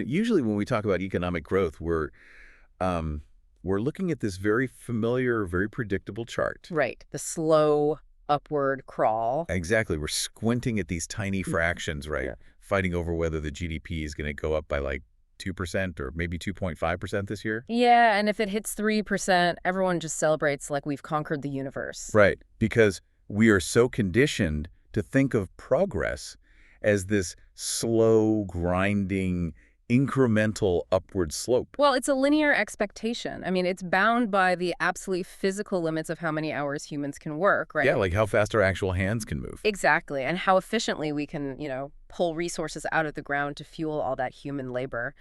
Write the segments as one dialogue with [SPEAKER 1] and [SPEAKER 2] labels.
[SPEAKER 1] Usually when we talk about economic growth, we're looking at this very familiar, very predictable chart.
[SPEAKER 2] Right. The slow upward crawl.
[SPEAKER 1] Exactly. We're squinting at these tiny fractions, right?
[SPEAKER 2] Yeah.
[SPEAKER 1] Fighting over whether the GDP is going to go up by like 2% or maybe 2.5% this year.
[SPEAKER 2] Yeah, and if it hits 3%, everyone just celebrates like we've conquered the universe.
[SPEAKER 1] Right. Because we are so conditioned to think of progress as this slow, grinding, incremental upward slope.
[SPEAKER 2] Well, it's a linear expectation. I mean, it's bound by the absolute physical limits of how many hours humans can work, right?
[SPEAKER 1] Yeah, like how fast our actual hands can move.
[SPEAKER 2] Exactly, and how efficiently we can, pull resources out of the ground to fuel all that human labor.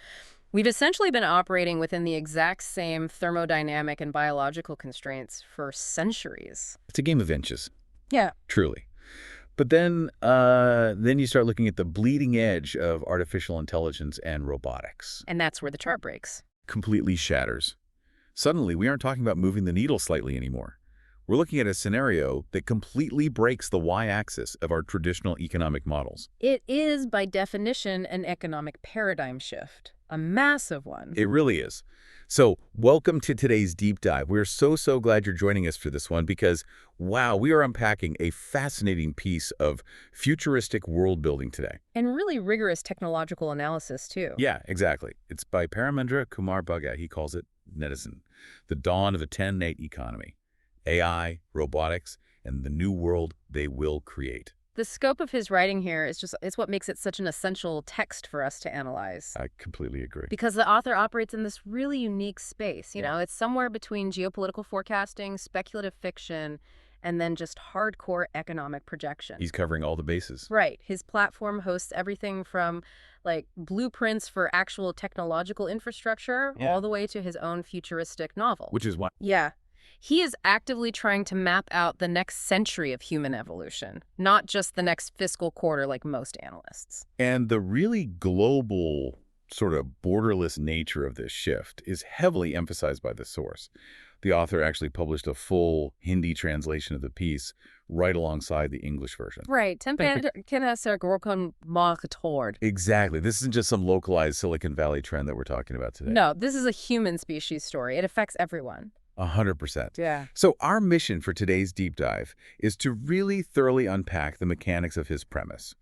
[SPEAKER 2] We've essentially been operating within the exact same thermodynamic and biological constraints for centuries.
[SPEAKER 1] It's a game of inches,
[SPEAKER 2] Yeah.
[SPEAKER 1] truly. But then you start looking at the bleeding edge of artificial intelligence and robotics.
[SPEAKER 2] And that's where the chart breaks.
[SPEAKER 1] Completely shatters. Suddenly, we aren't talking about moving the needle slightly anymore. We're looking at a scenario that completely breaks the y-axis of our traditional economic models.
[SPEAKER 2] It is, by definition, an economic paradigm shift. A massive one.
[SPEAKER 1] It really is. So, welcome to today's deep dive. We're so glad you're joining us for this one because, wow, we are unpacking a fascinating piece of futuristic world building today.
[SPEAKER 2] And really rigorous technological analysis, too.
[SPEAKER 1] Yeah, exactly. It's by Paramendra Kumar Bhagat. He calls it Netizen, the dawn of a 10-8 economy. AI, robotics, and the new world they will create.
[SPEAKER 2] The scope of his writing here it's what makes it such an essential text for us to analyze.
[SPEAKER 1] I completely agree.
[SPEAKER 2] Because the author operates in this really unique space.
[SPEAKER 1] Yeah.
[SPEAKER 2] It's somewhere between geopolitical forecasting, speculative fiction, and then just hardcore economic projection.
[SPEAKER 1] He's covering all the bases.
[SPEAKER 2] Right. His platform hosts everything from like blueprints for actual technological infrastructure all the way to his own futuristic novel.
[SPEAKER 1] Which is why.
[SPEAKER 2] Yeah. He is actively trying to map out the next century of human evolution, not just the next fiscal quarter like most analysts.
[SPEAKER 1] And the really global, sort of borderless nature of this shift is heavily emphasized by the source. The author actually published a full Hindi translation of the piece right alongside the English version.
[SPEAKER 2] Right.
[SPEAKER 1] Exactly. This isn't just some localized Silicon Valley trend that we're talking about today.
[SPEAKER 2] No, this is a human species story. It affects everyone.
[SPEAKER 1] 100%.
[SPEAKER 2] Yeah.
[SPEAKER 1] So our mission for today's deep dive is to really thoroughly unpack the mechanics of his premise.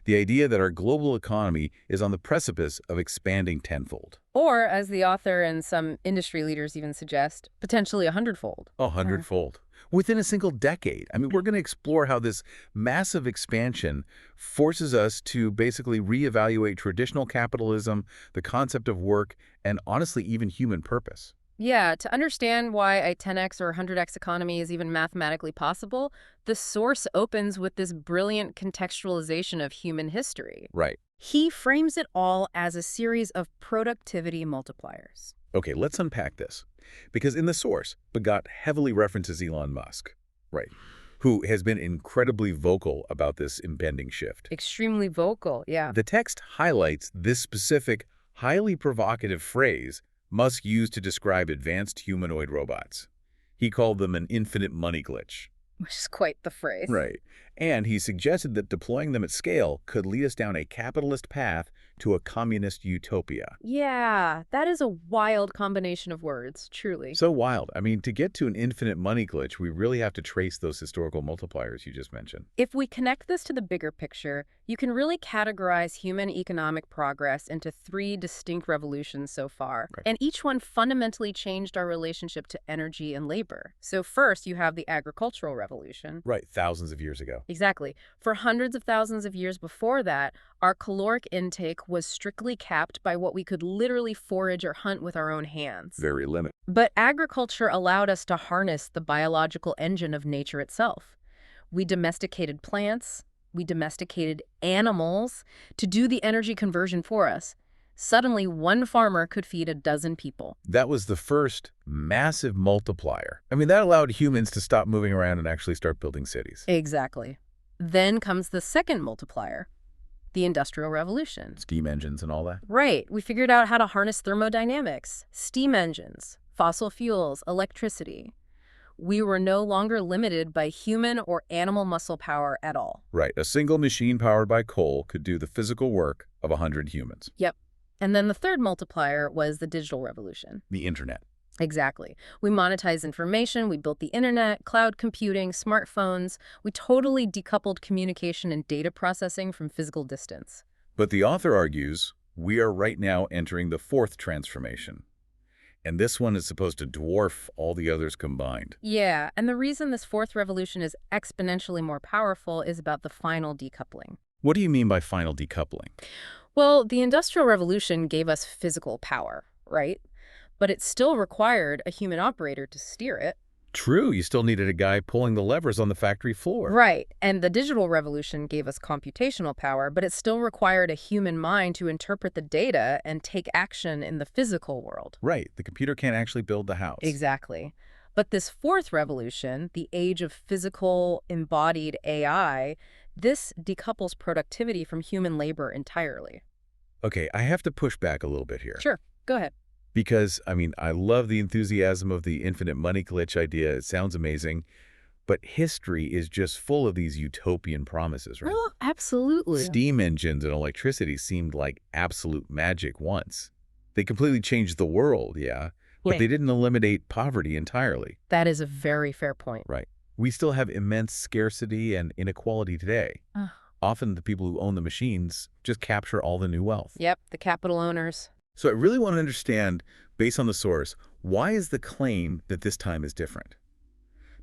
[SPEAKER 1] The idea that our global economy is on the precipice of expanding tenfold.
[SPEAKER 2] Or, as the author and some industry leaders even suggest, potentially 100-fold.
[SPEAKER 1] 100-fold. Within a single decade. I mean, we're going to explore how this massive expansion forces us to basically reevaluate traditional capitalism, the concept of work, and honestly, even human purpose.
[SPEAKER 2] Yeah, to understand why a 10x or 100x economy is even mathematically possible, the source opens with this brilliant contextualization of human history.
[SPEAKER 1] Right.
[SPEAKER 2] He frames it all as a series of productivity multipliers.
[SPEAKER 1] Okay, let's unpack this. Because in the source, Bhagat heavily references Elon Musk, right, who has been incredibly vocal about this impending shift.
[SPEAKER 2] Extremely vocal, yeah.
[SPEAKER 1] The text highlights this specific, highly provocative phrase Musk used to describe advanced humanoid robots. He called them an infinite money glitch.
[SPEAKER 2] Which is quite the phrase.
[SPEAKER 1] Right. And he suggested that deploying them at scale could lead us down a capitalist path to a communist utopia.
[SPEAKER 2] Yeah, that is a wild combination of words, truly.
[SPEAKER 1] So wild. I mean, to get to an infinite money glitch, we really have to trace those historical multipliers you just mentioned.
[SPEAKER 2] If we connect this to the bigger picture, you can really categorize human economic progress into 3 distinct revolutions so far.
[SPEAKER 1] Right.
[SPEAKER 2] And each one fundamentally changed our relationship to energy and labor. So first, you have the agricultural revolution.
[SPEAKER 1] Right, thousands of years ago.
[SPEAKER 2] Exactly. For hundreds of thousands of years before that, our caloric intake was strictly capped by what we could literally forage or hunt with our own hands.
[SPEAKER 1] Very limited.
[SPEAKER 2] But agriculture allowed us to harness the biological engine of nature itself. We domesticated plants, we domesticated animals to do the energy conversion for us. Suddenly, one farmer could feed a dozen people.
[SPEAKER 1] That was the first massive multiplier. I mean, that allowed humans to stop moving around and actually start building cities.
[SPEAKER 2] Exactly. Then comes the second multiplier, the Industrial Revolution.
[SPEAKER 1] Steam engines and all that.
[SPEAKER 2] Right. We figured out how to harness thermodynamics, steam engines, fossil fuels, electricity. We were no longer limited by human or animal muscle power at all.
[SPEAKER 1] Right. A single machine powered by coal could do the physical work of 100 humans.
[SPEAKER 2] Yep. And then the third multiplier was the digital revolution.
[SPEAKER 1] The internet.
[SPEAKER 2] Exactly. We monetized information, we built the internet, cloud computing, smartphones. We totally decoupled communication and data processing from physical distance.
[SPEAKER 1] But the author argues we are right now entering the fourth transformation. And this one is supposed to dwarf all the others combined.
[SPEAKER 2] Yeah, and the reason this fourth revolution is exponentially more powerful is about the final decoupling.
[SPEAKER 1] What do you mean by final decoupling?
[SPEAKER 2] Well, the Industrial Revolution gave us physical power, right? But it still required a human operator to steer it.
[SPEAKER 1] True, you still needed a guy pulling the levers on the factory floor.
[SPEAKER 2] Right, and the Digital Revolution gave us computational power, but it still required a human mind to interpret the data and take action in the physical world.
[SPEAKER 1] Right, the computer can't actually build the house.
[SPEAKER 2] Exactly. But this fourth revolution, the age of physical embodied AI, this decouples productivity from human labor entirely.
[SPEAKER 1] Okay, I have to push back a little bit here.
[SPEAKER 2] Sure, go ahead.
[SPEAKER 1] Because, I love the enthusiasm of the infinite money glitch idea. It sounds amazing. But history is just full of these utopian promises, right?
[SPEAKER 2] Well, absolutely.
[SPEAKER 1] Steam engines and electricity seemed like absolute magic once. They completely changed the world, yeah, but they didn't eliminate poverty entirely.
[SPEAKER 2] That is a very fair point.
[SPEAKER 1] Right. We still have immense scarcity and inequality today. Often the people who own the machines just capture all the new wealth.
[SPEAKER 2] Yep, the capital owners.
[SPEAKER 1] So I really want to understand, based on the source, why is the claim that this time is different?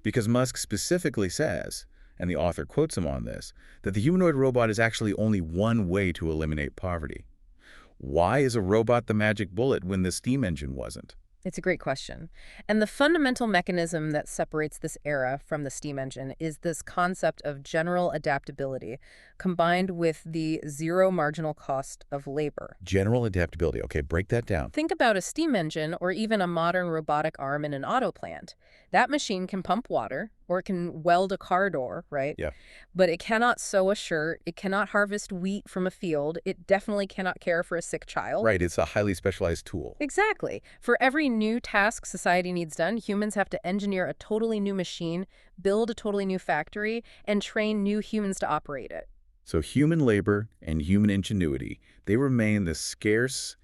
[SPEAKER 1] Because Musk specifically says, and the author quotes him on this, that the humanoid robot is actually only one way to eliminate poverty. Why is a robot the magic bullet when the steam engine wasn't?
[SPEAKER 2] It's a great question. And the fundamental mechanism that separates this era from the steam engine is this concept of general adaptability combined with the zero marginal cost of labor.
[SPEAKER 1] General adaptability. Okay, break that down.
[SPEAKER 2] Think about a steam engine or even a modern robotic arm in an auto plant. That machine can pump water or it can weld a car door, right?
[SPEAKER 1] Yeah.
[SPEAKER 2] But it cannot sew a shirt. It cannot harvest wheat from a field. It definitely cannot care for a sick child.
[SPEAKER 1] Right, it's a highly specialized tool.
[SPEAKER 2] Exactly. For every new task society needs done, humans have to engineer a totally new machine, build a totally new factory, and train new humans to operate it.
[SPEAKER 1] So human labor and human ingenuity, they remain the scarce,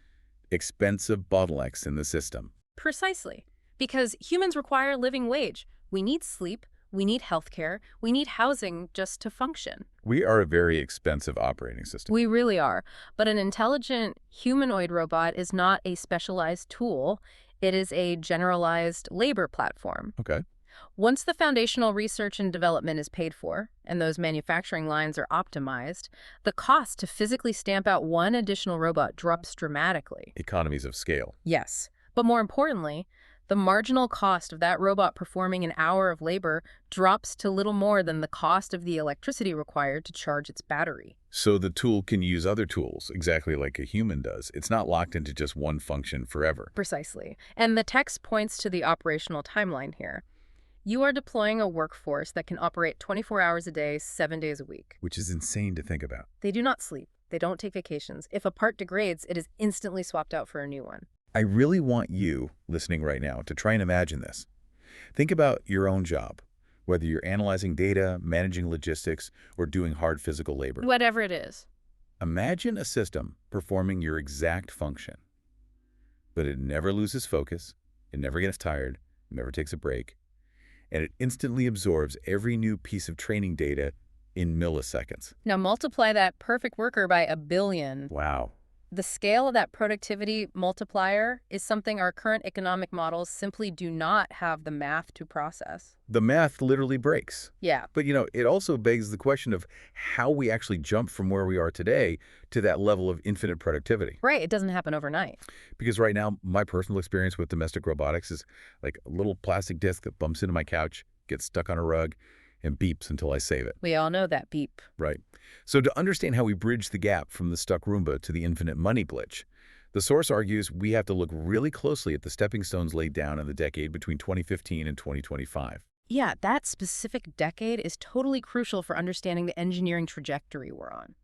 [SPEAKER 1] expensive bottlenecks in the system.
[SPEAKER 2] Precisely. Because humans require a living wage. We need sleep. We need healthcare. We need housing just to function.
[SPEAKER 1] We are a very expensive operating system.
[SPEAKER 2] We really are. But an intelligent humanoid robot is not a specialized tool. It is a generalized labor platform.
[SPEAKER 1] Okay.
[SPEAKER 2] Once the foundational research and development is paid for, and those manufacturing lines are optimized, the cost to physically stamp out one additional robot drops dramatically.
[SPEAKER 1] Economies of scale.
[SPEAKER 2] Yes. But more importantly, the marginal cost of that robot performing an hour of labor drops to little more than the cost of the electricity required to charge its battery.
[SPEAKER 1] So the tool can use other tools, exactly like a human does. It's not locked into just one function forever.
[SPEAKER 2] Precisely. And the text points to the operational timeline here. You are deploying a workforce that can operate 24 hours a day, 7 days a week.
[SPEAKER 1] Which is insane to think about.
[SPEAKER 2] They do not sleep. They don't take vacations. If a part degrades, it is instantly swapped out for a new one.
[SPEAKER 1] I really want you, listening right now, to try and imagine this. Think about your own job, whether you're analyzing data, managing logistics, or doing hard physical labor.
[SPEAKER 2] Whatever it is.
[SPEAKER 1] Imagine a system performing your exact function, but it never loses focus, it never gets tired, it never takes a break, and it instantly absorbs every new piece of training data in milliseconds.
[SPEAKER 2] Now multiply that perfect worker by 1 billion.
[SPEAKER 1] Wow.
[SPEAKER 2] The scale of that productivity multiplier is something our current economic models simply do not have the math to process.
[SPEAKER 1] The math literally breaks.
[SPEAKER 2] Yeah.
[SPEAKER 1] But, it also begs the question of how we actually jump from where we are today to that level of infinite productivity.
[SPEAKER 2] Right. It doesn't happen overnight.
[SPEAKER 1] Because right now, my personal experience with domestic robotics is like a little plastic disc that bumps into my couch, gets stuck on a rug, and beeps until I save it.
[SPEAKER 2] We all know that beep.
[SPEAKER 1] Right. So to understand how we bridge the gap from the stuck Roomba to the infinite money glitch, the source argues we have to look really closely at the stepping stones laid down in the decade between 2015 and 2025.
[SPEAKER 2] Yeah, that specific decade is totally crucial for understanding the engineering trajectory we're on.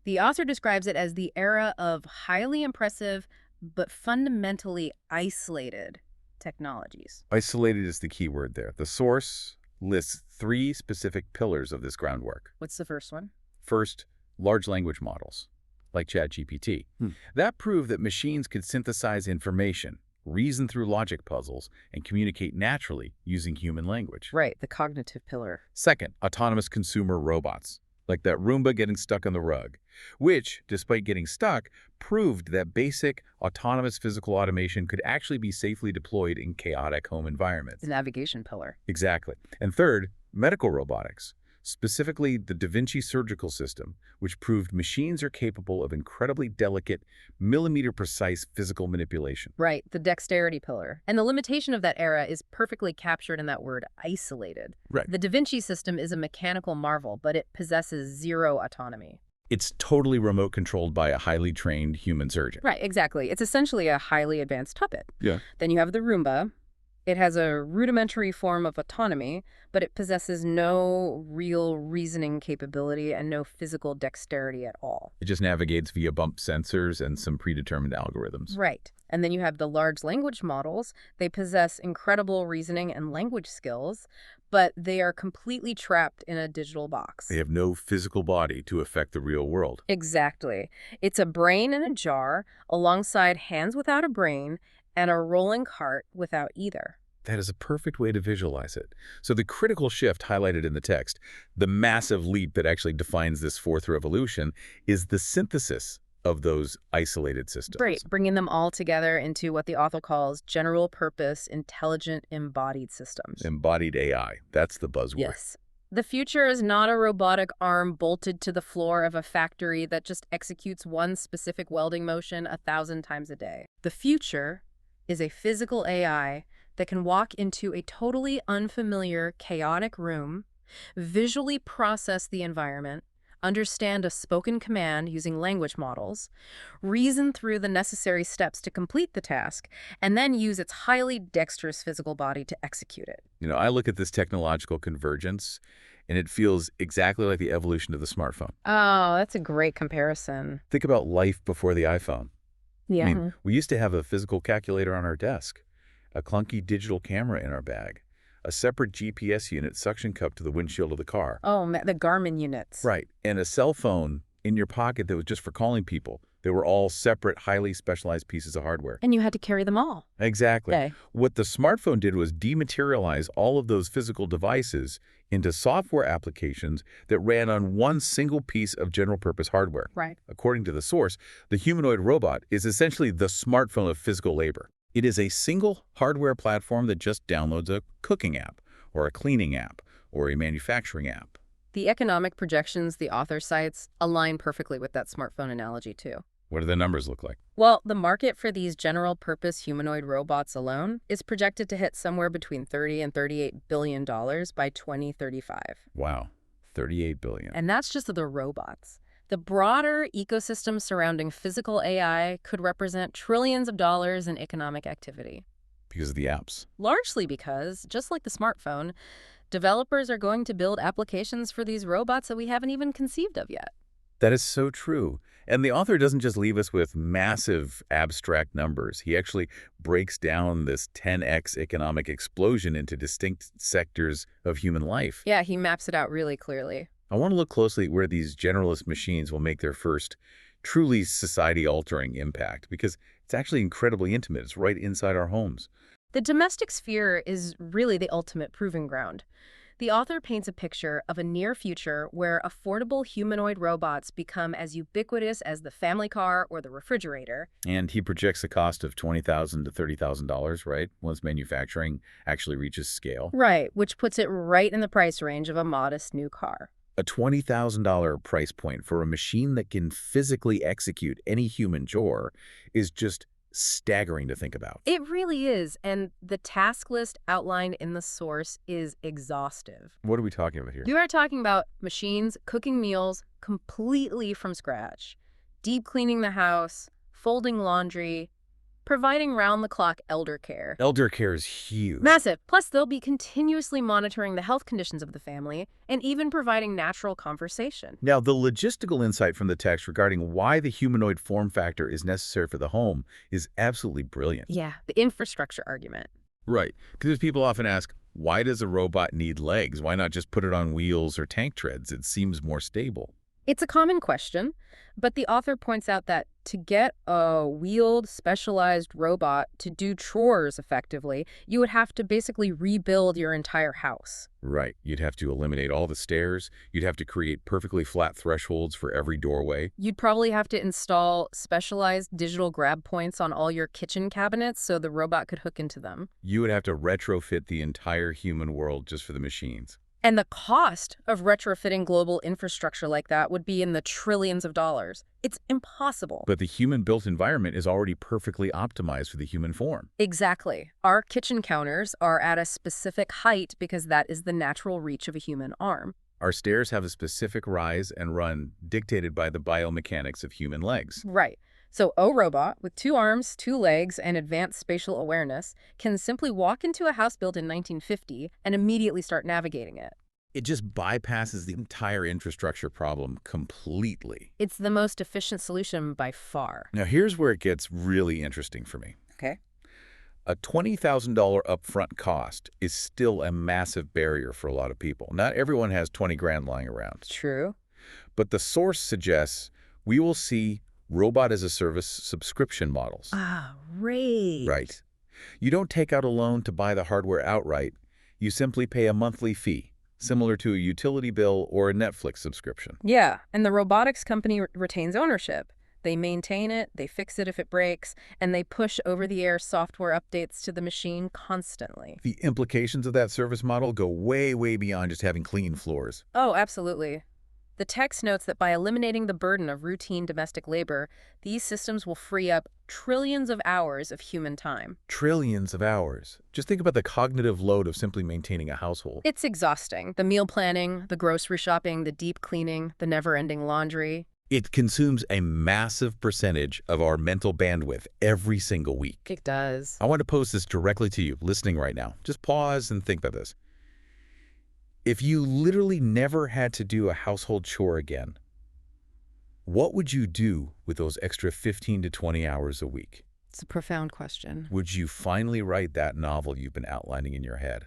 [SPEAKER 2] The author describes it as the era of highly impressive but fundamentally isolated technologies.
[SPEAKER 1] Isolated is the key word there. The source lists 3 specific pillars of this groundwork.
[SPEAKER 2] What's the first one?
[SPEAKER 1] First, large language models. like ChatGPT.
[SPEAKER 3] Hmm.
[SPEAKER 1] That proved that machines could synthesize information, reason through logic puzzles, and communicate naturally using human language.
[SPEAKER 2] Right, the cognitive pillar.
[SPEAKER 1] Second, autonomous consumer robots, like that Roomba getting stuck on the rug, which, despite getting stuck, proved that basic autonomous physical automation could actually be safely deployed in chaotic home environments.
[SPEAKER 2] The navigation pillar.
[SPEAKER 1] Exactly. And third, medical robotics, specifically the Da Vinci surgical system, which proved machines are capable of incredibly delicate, millimeter-precise physical manipulation.
[SPEAKER 2] Right, the dexterity pillar. And the limitation of that era is perfectly captured in that word, isolated.
[SPEAKER 1] Right.
[SPEAKER 2] The Da Vinci system is a mechanical marvel, but it possesses zero autonomy.
[SPEAKER 1] It's totally remote controlled by a highly trained human surgeon.
[SPEAKER 2] Right, exactly. It's essentially a highly advanced puppet.
[SPEAKER 1] Yeah.
[SPEAKER 2] Then you have the Roomba. It has a rudimentary form of autonomy, but it possesses no real reasoning capability and no physical dexterity at all.
[SPEAKER 1] It just navigates via bump sensors and some predetermined algorithms.
[SPEAKER 2] Right. And then you have the large language models. They possess incredible reasoning and language skills, but they are completely trapped in a digital box.
[SPEAKER 1] They have no physical body to affect the real world.
[SPEAKER 2] Exactly. It's a brain in a jar alongside hands without a brain and a rolling cart without either.
[SPEAKER 1] That is a perfect way to visualize it. So the critical shift highlighted in the text, the massive leap that actually defines this fourth revolution, is the synthesis of those isolated systems.
[SPEAKER 2] Right, bringing them all together into what the author calls general-purpose, intelligent, embodied systems.
[SPEAKER 1] Embodied AI. That's the buzzword.
[SPEAKER 2] Yes. The future is not a robotic arm bolted to the floor of a factory that just executes one specific welding motion 1,000 times a day. The future is a physical AI that can walk into a totally unfamiliar, chaotic room, visually process the environment, understand a spoken command using language models, reason through the necessary steps to complete the task, and then use its highly dexterous physical body to execute it.
[SPEAKER 1] You know, I look at this technological convergence, and it feels exactly like the evolution of the smartphone.
[SPEAKER 2] Oh, that's a great comparison.
[SPEAKER 1] Think about life before the iPhone.
[SPEAKER 2] Yeah.
[SPEAKER 1] I mean, we used to have a physical calculator on our desk, a clunky digital camera in our bag, a separate GPS unit suction cup to the windshield of the car.
[SPEAKER 2] Oh, the Garmin units.
[SPEAKER 1] Right, and a cell phone in your pocket that was just for calling people. They were all separate, highly specialized pieces of hardware.
[SPEAKER 2] And you had to carry them all.
[SPEAKER 1] Exactly.
[SPEAKER 2] Okay.
[SPEAKER 1] What the smartphone did was dematerialize all of those physical devices into software applications that ran on one single piece of general-purpose hardware.
[SPEAKER 2] Right.
[SPEAKER 1] According to the source, the humanoid robot is essentially the smartphone of physical labor. It is a single hardware platform that just downloads a cooking app, or a cleaning app, or a manufacturing app.
[SPEAKER 2] The economic projections the author cites align perfectly with that smartphone analogy, too.
[SPEAKER 1] What do the numbers look like?
[SPEAKER 2] Well, the market for these general-purpose humanoid robots alone is projected to hit somewhere between $30 and $38 billion by 2035.
[SPEAKER 1] Wow, $38 billion.
[SPEAKER 2] And that's just the robots. The broader ecosystem surrounding physical AI could represent trillions of dollars in economic activity.
[SPEAKER 1] Because of the apps.
[SPEAKER 2] Largely because, just like the smartphone, developers are going to build applications for these robots that we haven't even conceived of yet.
[SPEAKER 1] That is so true. And the author doesn't just leave us with massive abstract numbers. He actually breaks down this 10x economic explosion into distinct sectors of human life.
[SPEAKER 2] Yeah, he maps it out really clearly.
[SPEAKER 1] I want to look closely at where these generalist machines will make their first truly society-altering impact, because it's actually incredibly intimate. It's right inside our homes.
[SPEAKER 2] The domestic sphere is really the ultimate proving ground. The author paints a picture of a near future where affordable humanoid robots become as ubiquitous as the family car or the refrigerator.
[SPEAKER 1] And he projects a cost of $20,000 to $30,000, right, once manufacturing actually reaches scale.
[SPEAKER 2] Right, which puts it right in the price range of a modest new car.
[SPEAKER 1] A $20,000 price point for a machine that can physically execute any human chore is just staggering to think about.
[SPEAKER 2] It really is, and the task list outlined in the source is exhaustive.
[SPEAKER 1] What are we talking about here?
[SPEAKER 2] You are talking about machines cooking meals completely from scratch, deep cleaning the house, folding laundry, providing round-the-clock elder care.
[SPEAKER 1] Elder care is huge.
[SPEAKER 2] Massive. Plus, they'll be continuously monitoring the health conditions of the family and even providing natural conversation.
[SPEAKER 1] Now, the logistical insight from the text regarding why the humanoid form factor is necessary for the home is absolutely brilliant.
[SPEAKER 2] Yeah, the infrastructure argument.
[SPEAKER 1] Right. Because people often ask, why does a robot need legs? Why not just put it on wheels or tank treads? It seems more stable.
[SPEAKER 2] It's a common question, but the author points out that to get a wheeled, specialized robot to do chores effectively, you would have to basically rebuild your entire house.
[SPEAKER 1] Right. You'd have to eliminate all the stairs. You'd have to create perfectly flat thresholds for every doorway.
[SPEAKER 2] You'd probably have to install specialized digital grab points on all your kitchen cabinets so the robot could hook into them.
[SPEAKER 1] You would have to retrofit the entire human world just for the machines.
[SPEAKER 2] And the cost of retrofitting global infrastructure like that would be in the trillions of dollars. It's impossible.
[SPEAKER 1] But the human-built environment is already perfectly optimized for the human form.
[SPEAKER 2] Exactly. Our kitchen counters are at a specific height because that is the natural reach of a human arm.
[SPEAKER 1] Our stairs have a specific rise and run dictated by the biomechanics of human legs.
[SPEAKER 2] Right. So a robot with 2 arms, 2 legs, and advanced spatial awareness can simply walk into a house built in 1950 and immediately start navigating it.
[SPEAKER 1] It just bypasses the entire infrastructure problem completely.
[SPEAKER 2] It's the most efficient solution by far.
[SPEAKER 1] Now, here's where it gets really interesting for me.
[SPEAKER 2] Okay.
[SPEAKER 1] A $20,000 upfront cost is still a massive barrier for a lot of people. Not everyone has 20 grand lying around.
[SPEAKER 2] True.
[SPEAKER 1] But the source suggests we will see robot-as-a-service subscription models.
[SPEAKER 2] Ah, right.
[SPEAKER 1] Right. You don't take out a loan to buy the hardware outright. You simply pay a monthly fee, similar to a utility bill or a Netflix subscription.
[SPEAKER 2] Yeah, and the robotics company retains ownership. They maintain it, they fix it if it breaks, and they push over-the-air software updates to the machine constantly.
[SPEAKER 1] The implications of that service model go way, way beyond just having clean floors.
[SPEAKER 2] Oh, absolutely. The text notes that by eliminating the burden of routine domestic labor, these systems will free up trillions of hours of human time.
[SPEAKER 1] Trillions of hours. Just think about the cognitive load of simply maintaining a household.
[SPEAKER 2] It's exhausting. The meal planning, the grocery shopping, the deep cleaning, the never-ending laundry.
[SPEAKER 1] It consumes a massive percentage of our mental bandwidth every single week.
[SPEAKER 2] It does.
[SPEAKER 1] I want to pose this directly to you, listening right now. Just pause and think about this. If you literally never had to do a household chore again, what would you do with those extra 15 to 20 hours a week?
[SPEAKER 2] It's a profound question.
[SPEAKER 1] Would you finally write that novel you've been outlining in your head?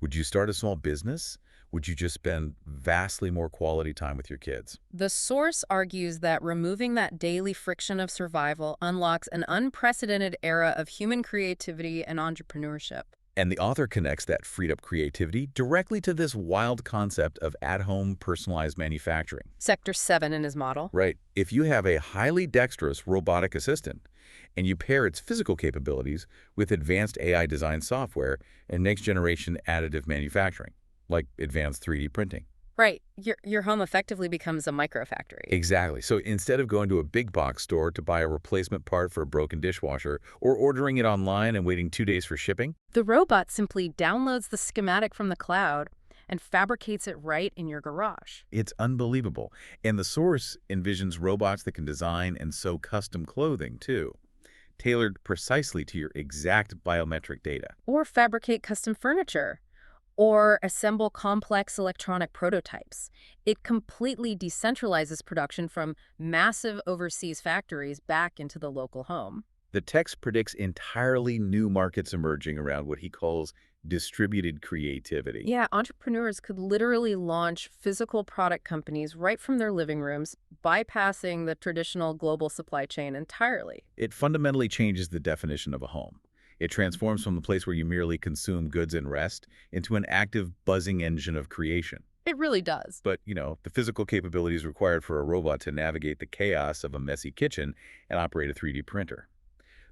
[SPEAKER 1] Would you start a small business? Would you just spend vastly more quality time with your kids?
[SPEAKER 2] The source argues that removing that daily friction of survival unlocks an unprecedented era of human creativity and entrepreneurship.
[SPEAKER 1] And the author connects that freed-up creativity directly to this wild concept of at-home personalized manufacturing.
[SPEAKER 2] Sector 7 in his model.
[SPEAKER 1] Right. If you have a highly dexterous robotic assistant and you pair its physical capabilities with advanced AI design software and next-generation additive manufacturing, like advanced 3D printing.
[SPEAKER 2] Right. Your home effectively becomes a microfactory.
[SPEAKER 1] Exactly. So instead of going to a big box store to buy a replacement part for a broken dishwasher or ordering it online and waiting 2 days for shipping,
[SPEAKER 2] the robot simply downloads the schematic from the cloud and fabricates it right in your garage.
[SPEAKER 1] it's unbelievable. And the source envisions robots that can design and sew custom clothing, too, tailored precisely to your exact biometric data.
[SPEAKER 2] Or fabricate custom furniture. Or assemble complex electronic prototypes. It completely decentralizes production from massive overseas factories back into the local home.
[SPEAKER 1] The text predicts entirely new markets emerging around what he calls distributed creativity.
[SPEAKER 2] Yeah, entrepreneurs could literally launch physical product companies right from their living rooms, bypassing the traditional global supply chain entirely.
[SPEAKER 1] It fundamentally changes the definition of a home. It transforms from the place where you merely consume goods and rest into an active, buzzing engine of creation.
[SPEAKER 2] It really does.
[SPEAKER 1] But, the physical capabilities required for a robot to navigate the chaos of a messy kitchen and operate a 3D printer.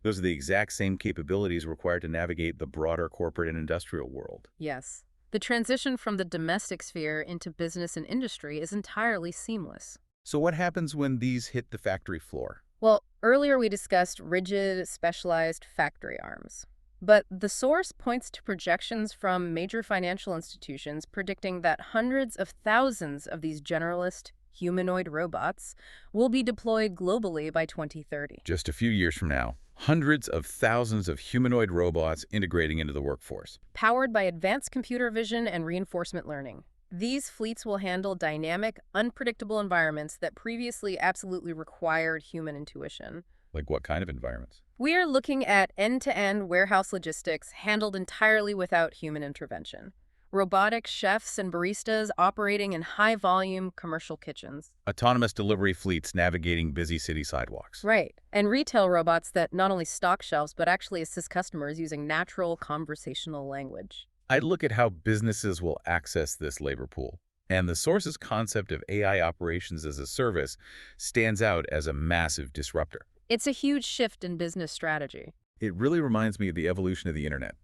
[SPEAKER 1] Those are the exact same capabilities required to navigate the broader corporate and industrial world.
[SPEAKER 2] Yes. The transition from the domestic sphere into business and industry is entirely seamless.
[SPEAKER 1] So what happens when these hit the factory floor?
[SPEAKER 2] Well, earlier we discussed rigid, specialized factory arms. But the source points to projections from major financial institutions predicting that hundreds of thousands of these generalist humanoid robots will be deployed globally by 2030.
[SPEAKER 1] Just a few years from now, hundreds of thousands of humanoid robots integrating into the workforce.
[SPEAKER 2] Powered by advanced computer vision and reinforcement learning. These fleets will handle dynamic, unpredictable environments that previously absolutely required human intuition.
[SPEAKER 1] Like what kind of environments?
[SPEAKER 2] We are looking at end-to-end warehouse logistics handled entirely without human intervention. Robotic chefs and baristas operating in high-volume commercial kitchens.
[SPEAKER 1] Autonomous delivery fleets navigating busy city sidewalks.
[SPEAKER 2] Right. And retail robots that not only stock shelves, but actually assist customers using natural conversational language.
[SPEAKER 1] I'd look at how businesses will access this labor pool. And the source's concept of AI operations as a service stands out as a massive disruptor.
[SPEAKER 2] It's a huge shift in business strategy.
[SPEAKER 1] It really reminds me of the evolution of the internet.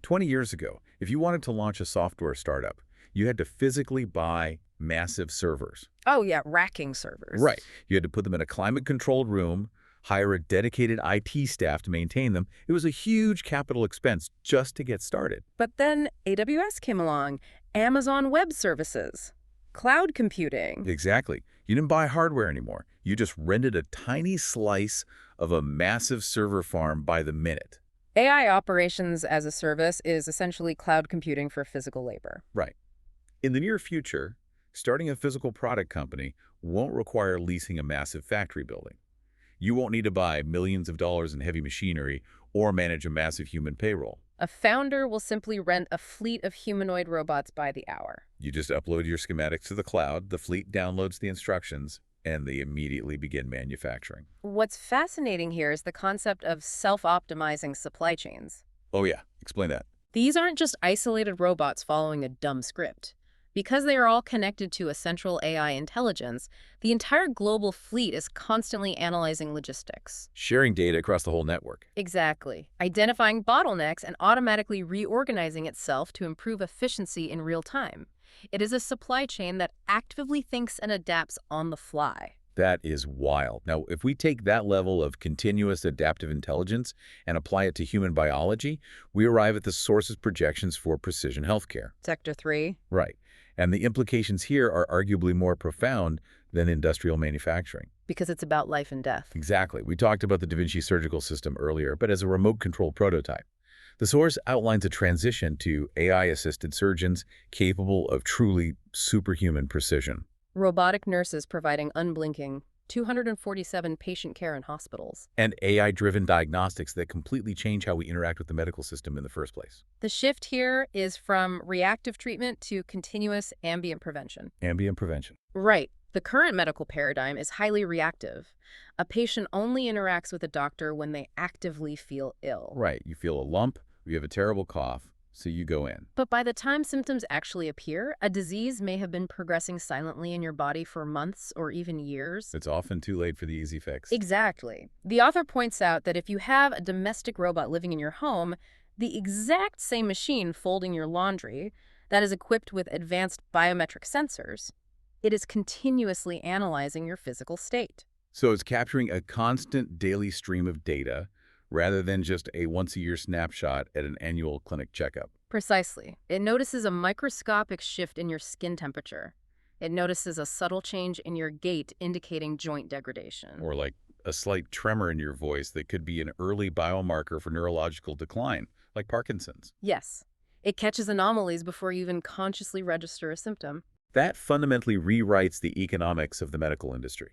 [SPEAKER 1] 20 years ago, if you wanted to launch a software startup, you had to physically buy massive servers.
[SPEAKER 2] Oh, yeah, racking servers.
[SPEAKER 1] Right. You had to put them in a climate-controlled room, hire a dedicated IT staff to maintain them. It was a huge capital expense just to get started.
[SPEAKER 2] But then AWS came along, Amazon Web Services, cloud computing.
[SPEAKER 1] Exactly. You didn't buy hardware anymore. You just rented a tiny slice of a massive server farm by the minute.
[SPEAKER 2] AI operations as a service is essentially cloud computing for physical labor.
[SPEAKER 1] Right. In the near future, starting a physical product company won't require leasing a massive factory building. You won't need to buy millions of dollars in heavy machinery or manage a massive human payroll.
[SPEAKER 2] A founder will simply rent a fleet of humanoid robots by the hour.
[SPEAKER 1] You just upload your schematics to the cloud, the fleet downloads the instructions, and they immediately begin manufacturing.
[SPEAKER 2] What's fascinating here is the concept of self-optimizing supply chains.
[SPEAKER 1] Oh yeah, explain that.
[SPEAKER 2] These aren't just isolated robots following a dumb script. Because they are all connected to a central AI intelligence, the entire global fleet is constantly analyzing logistics.
[SPEAKER 1] Sharing data across the whole network.
[SPEAKER 2] Exactly. Identifying bottlenecks and automatically reorganizing itself to improve efficiency in real time. It is a supply chain that actively thinks and adapts on the fly.
[SPEAKER 1] That is wild. Now, if we take that level of continuous adaptive intelligence and apply it to human biology, we arrive at the source's projections for precision healthcare.
[SPEAKER 2] Sector 3.
[SPEAKER 1] Right. And the implications here are arguably more profound than industrial manufacturing.
[SPEAKER 2] Because it's about life and death.
[SPEAKER 1] Exactly. We talked about the Da Vinci surgical system earlier, but as a remote-controlled prototype. The source outlines a transition to AI-assisted surgeons capable of truly superhuman precision.
[SPEAKER 2] Robotic nurses providing unblinking 247 patient care in hospitals.
[SPEAKER 1] And AI-driven diagnostics that completely change how we interact with the medical system in the first place.
[SPEAKER 2] The shift here is from reactive treatment to continuous ambient prevention.
[SPEAKER 1] Ambient prevention.
[SPEAKER 2] Right. The current medical paradigm is highly reactive. A patient only interacts with a doctor when they actively feel ill.
[SPEAKER 1] Right. You feel a lump, you have a terrible cough, so you go in.
[SPEAKER 2] But by the time symptoms actually appear, a disease may have been progressing silently in your body for months or even years.
[SPEAKER 1] It's often too late for the easy fix.
[SPEAKER 2] Exactly. The author points out that if you have a domestic robot living in your home, the exact same machine folding your laundry that is equipped with advanced biometric sensors, it is continuously analyzing your physical state.
[SPEAKER 1] So it's capturing a constant daily stream of data rather than just a once-a-year snapshot at an annual clinic checkup.
[SPEAKER 2] Precisely. It notices a microscopic shift in your skin temperature. It notices a subtle change in your gait indicating joint degradation.
[SPEAKER 1] Or like a slight tremor in your voice that could be an early biomarker for neurological decline, like Parkinson's.
[SPEAKER 2] Yes. It catches anomalies before you even consciously register a symptom.
[SPEAKER 1] That fundamentally rewrites the economics of the medical industry,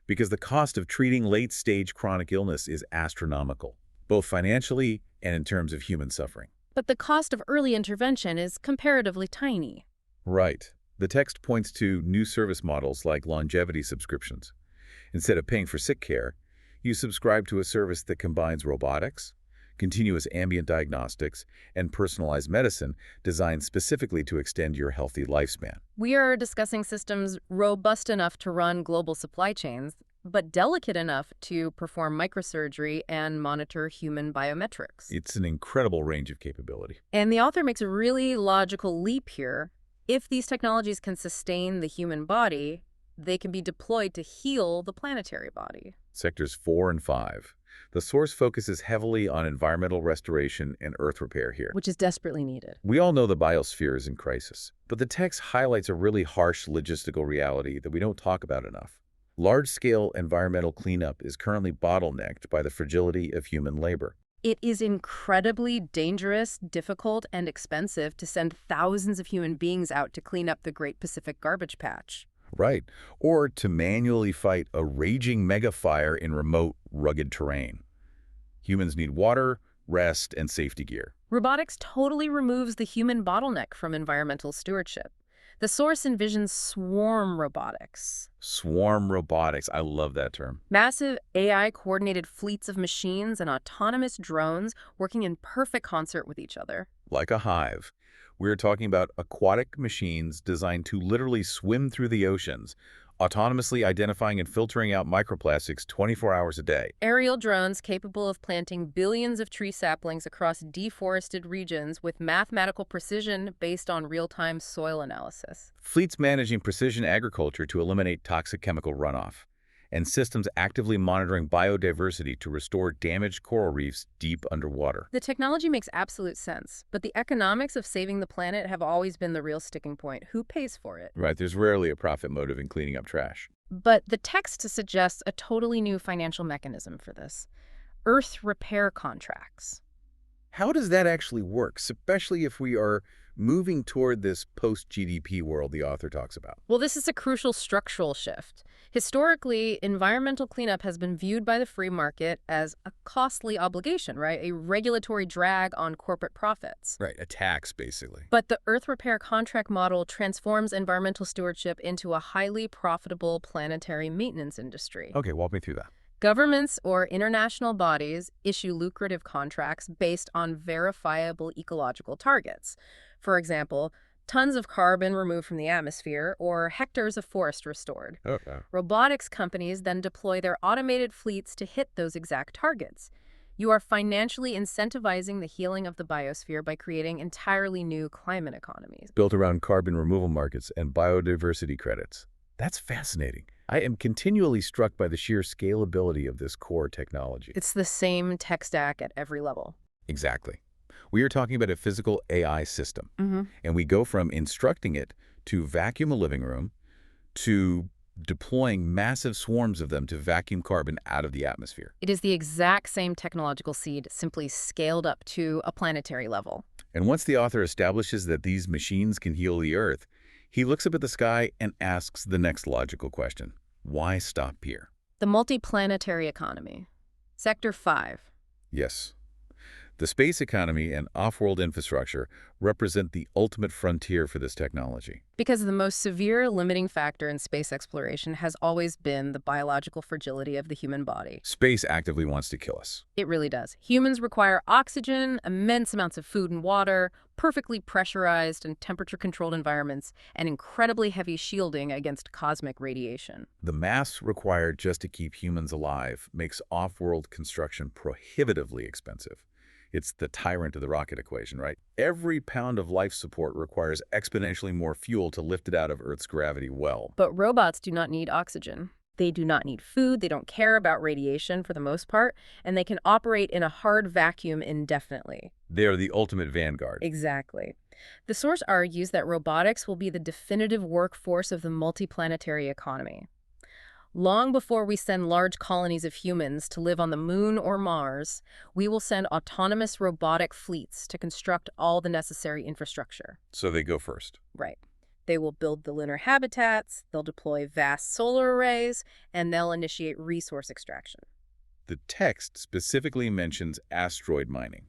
[SPEAKER 1] because the cost of treating late-stage chronic illness is astronomical, both financially and in terms of human suffering.
[SPEAKER 2] But the cost of early intervention is comparatively tiny.
[SPEAKER 1] Right. The text points to new service models like longevity subscriptions. Instead of paying for sick care, you subscribe to a service that combines robotics, continuous ambient diagnostics, and personalized medicine designed specifically to extend your healthy lifespan.
[SPEAKER 2] We are discussing systems robust enough to run global supply chains, but delicate enough to perform microsurgery and monitor human biometrics.
[SPEAKER 1] It's an incredible range of capability.
[SPEAKER 2] And the author makes a really logical leap here. If these technologies can sustain the human body, they can be deployed to heal the planetary body.
[SPEAKER 1] Sectors 4 and 5. The source focuses heavily on environmental restoration and Earth repair here.
[SPEAKER 2] Which is desperately needed.
[SPEAKER 1] We all know the biosphere is in crisis, but the text highlights a really harsh logistical reality that we don't talk about enough. Large-scale environmental cleanup is currently bottlenecked by the fragility of human labor.
[SPEAKER 2] It is incredibly dangerous, difficult, and expensive to send thousands of human beings out to clean up the Great Pacific Garbage Patch.
[SPEAKER 1] Right. Or to manually fight a raging megafire in remote, rugged terrain. Humans need water, rest, and safety gear.
[SPEAKER 2] Robotics totally removes the human bottleneck from environmental stewardship. The source envisions swarm robotics.
[SPEAKER 1] Swarm robotics. I love that term.
[SPEAKER 2] Massive AI-coordinated fleets of machines and autonomous drones working in perfect concert with each other.
[SPEAKER 1] Like a hive. We're talking about aquatic machines designed to literally swim through the oceans, autonomously identifying and filtering out microplastics 24 hours a day.
[SPEAKER 2] Aerial drones capable of planting billions of tree saplings across deforested regions with mathematical precision based on real-time soil analysis.
[SPEAKER 1] Fleets managing precision agriculture to eliminate toxic chemical runoff, and systems actively monitoring biodiversity to restore damaged coral reefs deep underwater.
[SPEAKER 2] The technology makes absolute sense, but the economics of saving the planet have always been the real sticking point. Who pays for it?
[SPEAKER 1] Right, there's rarely a profit motive in cleaning up trash.
[SPEAKER 2] But the text suggests a totally new financial mechanism for this. Earth repair contracts.
[SPEAKER 1] How does that actually work, especially if we are moving toward this post-GDP world the author talks about?
[SPEAKER 2] Well, this is a crucial structural shift. Historically, environmental cleanup has been viewed by the free market as a costly obligation, right? A regulatory drag on corporate profits.
[SPEAKER 1] Right, a tax, basically.
[SPEAKER 2] But the Earth repair contract model transforms environmental stewardship into a highly profitable planetary maintenance industry.
[SPEAKER 1] Okay, walk me through that.
[SPEAKER 2] Governments or international bodies issue lucrative contracts based on verifiable ecological targets. For example, tons of carbon removed from the atmosphere or hectares of forest restored.
[SPEAKER 1] Okay.
[SPEAKER 2] Robotics companies then deploy their automated fleets to hit those exact targets. You are financially incentivizing the healing of the biosphere by creating entirely new climate economies.
[SPEAKER 1] Built around carbon removal markets and biodiversity credits. That's fascinating. I am continually struck by the sheer scalability of this core technology.
[SPEAKER 2] It's the same tech stack at every level.
[SPEAKER 1] Exactly. We are talking about a physical AI system,
[SPEAKER 2] Mm-hmm.
[SPEAKER 1] and we go from instructing it to vacuum a living room to deploying massive swarms of them to vacuum carbon out of the atmosphere.
[SPEAKER 2] It is the exact same technological seed, simply scaled up to a planetary level.
[SPEAKER 1] And once the author establishes that these machines can heal the Earth, he looks up at the sky and asks the next logical question. Why stop here?
[SPEAKER 2] The multiplanetary economy. Sector 5.
[SPEAKER 1] Yes. The space economy and off-world infrastructure represent the ultimate frontier for this technology.
[SPEAKER 2] Because the most severe limiting factor in space exploration has always been the biological fragility of the human body.
[SPEAKER 1] Space actively wants to kill us.
[SPEAKER 2] It really does. Humans require oxygen, immense amounts of food and water, perfectly pressurized and temperature-controlled environments, and incredibly heavy shielding against cosmic radiation.
[SPEAKER 1] The mass required just to keep humans alive makes off-world construction prohibitively expensive. It's the tyrant of the rocket equation, right? Every pound of life support requires exponentially more fuel to lift it out of Earth's gravity well.
[SPEAKER 2] But robots do not need oxygen. They do not need food, they don't care about radiation for the most part, and they can operate in a hard vacuum indefinitely.
[SPEAKER 1] They are the ultimate vanguard.
[SPEAKER 2] Exactly. The source argues that robotics will be the definitive workforce of the multiplanetary economy. Long before we send large colonies of humans to live on the moon or Mars, we will send autonomous robotic fleets to construct all the necessary infrastructure.
[SPEAKER 1] So they go first.
[SPEAKER 2] Right. They will build the lunar habitats, they'll deploy vast solar arrays, and they'll initiate resource extraction.
[SPEAKER 1] The text specifically mentions asteroid mining,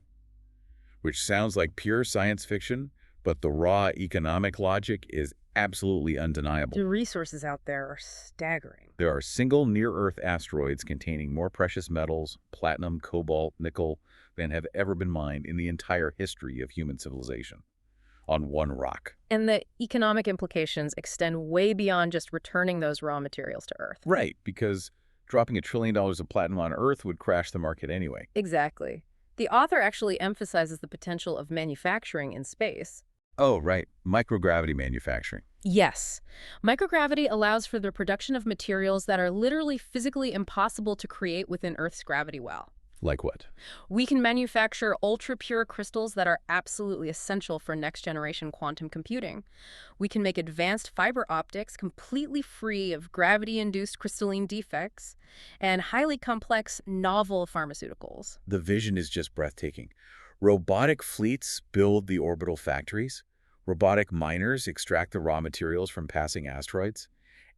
[SPEAKER 1] which sounds like pure science fiction, but the raw economic logic is absolutely undeniable.
[SPEAKER 2] The resources out there are staggering.
[SPEAKER 1] There are single near-Earth asteroids containing more precious metals, platinum, cobalt, nickel, than have ever been mined in the entire history of human civilization on one rock.
[SPEAKER 2] And the economic implications extend way beyond just returning those raw materials to Earth.
[SPEAKER 1] Right, because dropping $1 trillion of platinum on Earth would crash the market anyway.
[SPEAKER 2] Exactly. The author actually emphasizes the potential of manufacturing in space.
[SPEAKER 1] Oh, right. Microgravity manufacturing.
[SPEAKER 2] Yes. Microgravity allows for the production of materials that are literally physically impossible to create within Earth's gravity well.
[SPEAKER 1] Like what?
[SPEAKER 2] We can manufacture ultra-pure crystals that are absolutely essential for next-generation quantum computing. We can make advanced fiber optics completely free of gravity-induced crystalline defects and highly complex, novel pharmaceuticals.
[SPEAKER 1] The vision is just breathtaking. Robotic fleets build the orbital factories. Robotic miners extract the raw materials from passing asteroids.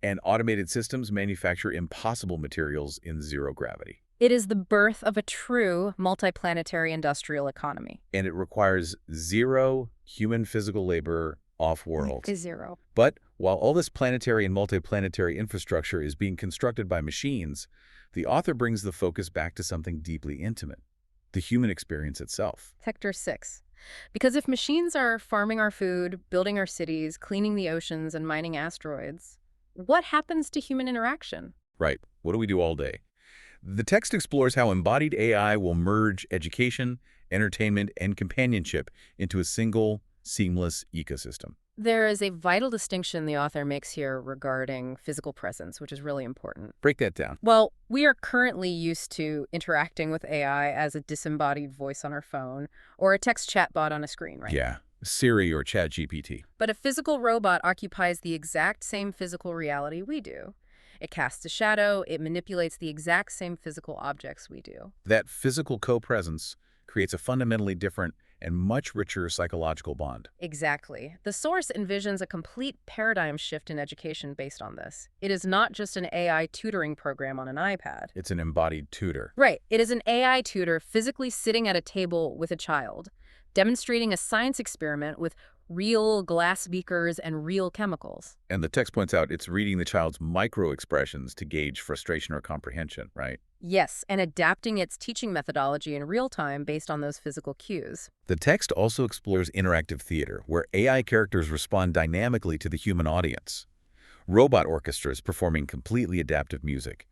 [SPEAKER 1] And automated systems manufacture impossible materials in zero gravity.
[SPEAKER 2] It is the birth of a true multiplanetary industrial economy.
[SPEAKER 1] And it requires zero human physical labor off-world.
[SPEAKER 2] Is zero.
[SPEAKER 1] But while all this planetary and multiplanetary infrastructure is being constructed by machines, the author brings the focus back to something deeply intimate, the human experience itself.
[SPEAKER 2] Sector 6. Because if machines are farming our food, building our cities, cleaning the oceans, and mining asteroids, what happens to human interaction?
[SPEAKER 1] Right. What do we do all day? The text explores how embodied AI will merge education, entertainment, and companionship into a single, seamless ecosystem.
[SPEAKER 2] There is a vital distinction the author makes here regarding physical presence, which is really important.
[SPEAKER 1] Break that down.
[SPEAKER 2] Well, we are currently used to interacting with AI as a disembodied voice on our phone or a text chatbot on a screen, right?
[SPEAKER 1] Yeah, Siri or ChatGPT.
[SPEAKER 2] But a physical robot occupies the exact same physical reality we do. It casts a shadow, it manipulates the exact same physical objects we do.
[SPEAKER 1] That physical co-presence creates a fundamentally different and much richer psychological bond.
[SPEAKER 2] Exactly. The source envisions a complete paradigm shift in education based on this. It is not just an AI tutoring program on an iPad.
[SPEAKER 1] It's an embodied tutor.
[SPEAKER 2] Right. It is an AI tutor physically sitting at a table with a child, demonstrating a science experiment with real glass beakers and real chemicals.
[SPEAKER 1] And the text points out it's reading the child's micro-expressions to gauge frustration or comprehension, right?
[SPEAKER 2] Yes, and adapting its teaching methodology in real time based on those physical cues.
[SPEAKER 1] The text also explores interactive theater, where AI characters respond dynamically to the human audience. Robot orchestras performing completely adaptive music,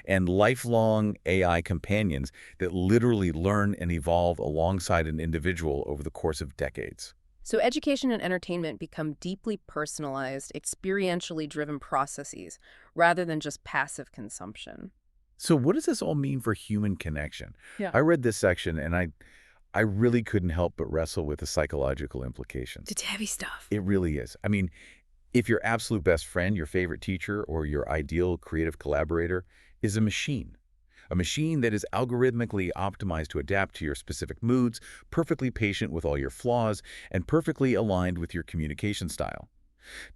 [SPEAKER 1] and lifelong AI companions that literally learn and evolve alongside an individual over the course of decades.
[SPEAKER 2] So education and entertainment become deeply personalized, experientially driven processes, rather than just passive consumption.
[SPEAKER 1] So what does this all mean for human connection?
[SPEAKER 2] Yeah.
[SPEAKER 1] I read this section and I really couldn't help but wrestle with the psychological implications.
[SPEAKER 2] It's heavy stuff.
[SPEAKER 1] It really is. I mean, if your absolute best friend, your favorite teacher, or your ideal creative collaborator is a machine that is algorithmically optimized to adapt to your specific moods, perfectly patient with all your flaws, and perfectly aligned with your communication style.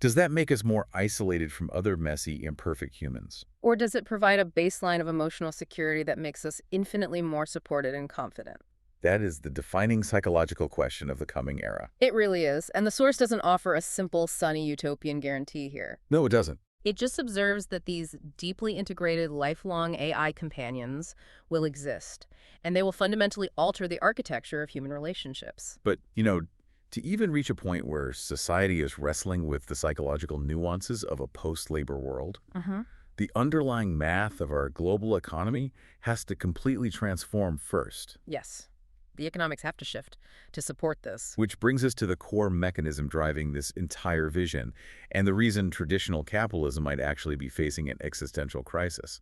[SPEAKER 1] Does that make us more isolated from other messy, imperfect humans?
[SPEAKER 2] Or does it provide a baseline of emotional security that makes us infinitely more supported and confident?
[SPEAKER 1] That is the defining psychological question of the coming era.
[SPEAKER 2] It really is, and the source doesn't offer a simple, sunny utopian guarantee here.
[SPEAKER 1] No, it doesn't.
[SPEAKER 2] It just observes that these deeply integrated, lifelong AI companions will exist, and they will fundamentally alter the architecture of human relationships.
[SPEAKER 1] But, to even reach a point where society is wrestling with the psychological nuances of a post-labor world, the underlying math of our global economy has to completely transform first.
[SPEAKER 2] Yes, the economics have to shift to support this.
[SPEAKER 1] Which brings us to the core mechanism driving this entire vision, and the reason traditional capitalism might actually be facing an existential crisis.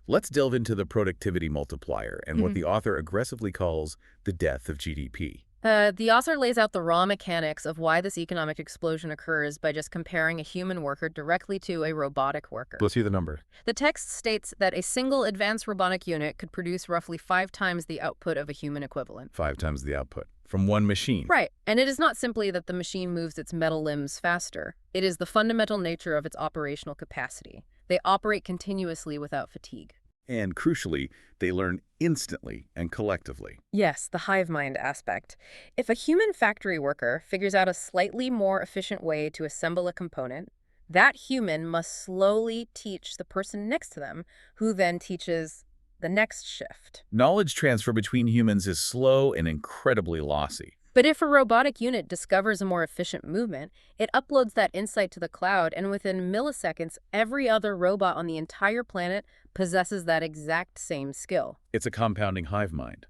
[SPEAKER 1] Let's delve into the productivity multiplier and what the author aggressively calls the death of GDP.
[SPEAKER 2] The author lays out the raw mechanics of why this economic explosion occurs by just comparing a human worker directly to a robotic worker.
[SPEAKER 1] Let's see the number.
[SPEAKER 2] The text states that a single advanced robotic unit could produce roughly 5 times the output of a human equivalent.
[SPEAKER 1] 5 times the output from one machine.
[SPEAKER 2] Right, and it is not simply that the machine moves its metal limbs faster. It is the fundamental nature of its operational capacity. They operate continuously without fatigue.
[SPEAKER 1] And crucially, they learn instantly and collectively.
[SPEAKER 2] Yes, the hive mind aspect. If a human factory worker figures out a slightly more efficient way to assemble a component, that human must slowly teach the person next to them, who then teaches the next shift.
[SPEAKER 1] Knowledge transfer between humans is slow and incredibly lossy.
[SPEAKER 2] But if a robotic unit discovers a more efficient movement, it uploads that insight to the cloud, and within milliseconds, every other robot on the entire planet possesses that exact same skill.
[SPEAKER 1] It's a compounding hive mind.